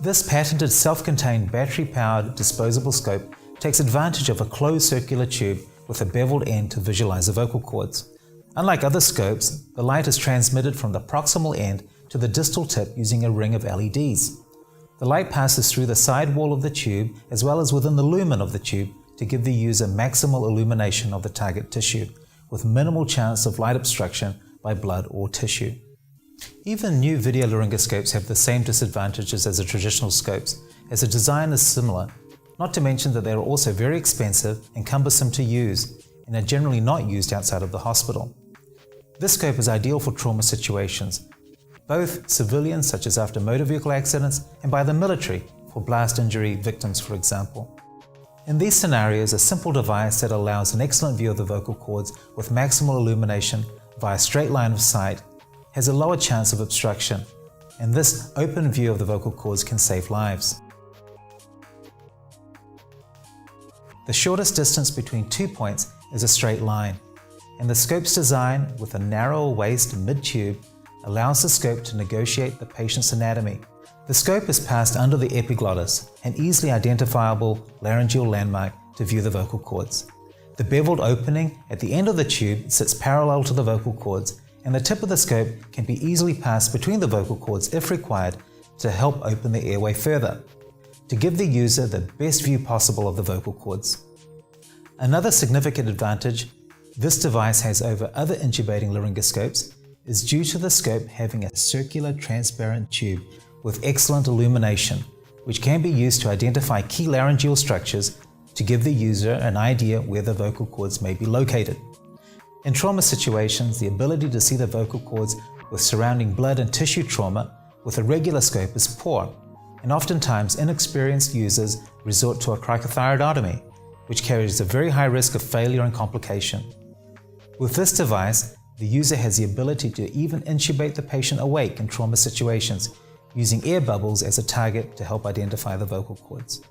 This patented self-contained battery-powered disposable scope takes advantage of a closed circular tube with a beveled end to visualize the vocal cords. Unlike other scopes, the light is transmitted from the proximal end to the distal tip using a ring of LEDs. The light passes through the side wall of the tube as well as within the lumen of the tube to give the user maximal illumination of the target tissue, with minimal chance of light obstruction by blood or tissue. Even new video laryngoscopes have the same disadvantages as the traditional scopes, as the design is similar, not to mention that they are also very expensive and cumbersome to use and are generally not used outside of the hospital. This scope is ideal for trauma situations, both civilian such as after motor vehicle accidents and by the military for blast injury victims, for example. In these scenarios, a simple device that allows an excellent view of the vocal cords with maximal illumination via straight line of sight has a lower chance of obstruction, and this open view of the vocal cords can save lives. The shortest distance between 2 points is a straight line, and the scope's design with a narrower waist mid-tube allows the scope to negotiate the patient's anatomy. The scope is passed under the epiglottis, an easily identifiable laryngeal landmark to view the vocal cords. The beveled opening at the end of the tube sits parallel to the vocal cords, and the tip of the scope can be easily passed between the vocal cords if required to help open the airway further, to give the user the best view possible of the vocal cords. Another significant advantage this device has over other intubating laryngoscopes is due to the scope having a circular transparent tube with excellent illumination, which can be used to identify key laryngeal structures to give the user an idea where the vocal cords may be located. In trauma situations, the ability to see the vocal cords with surrounding blood and tissue trauma with a regular scope is poor, and oftentimes inexperienced users resort to a cricothyroidotomy, which carries a very high risk of failure and complication. With this device, the user has the ability to even intubate the patient awake in trauma situations, using air bubbles as a target to help identify the vocal cords.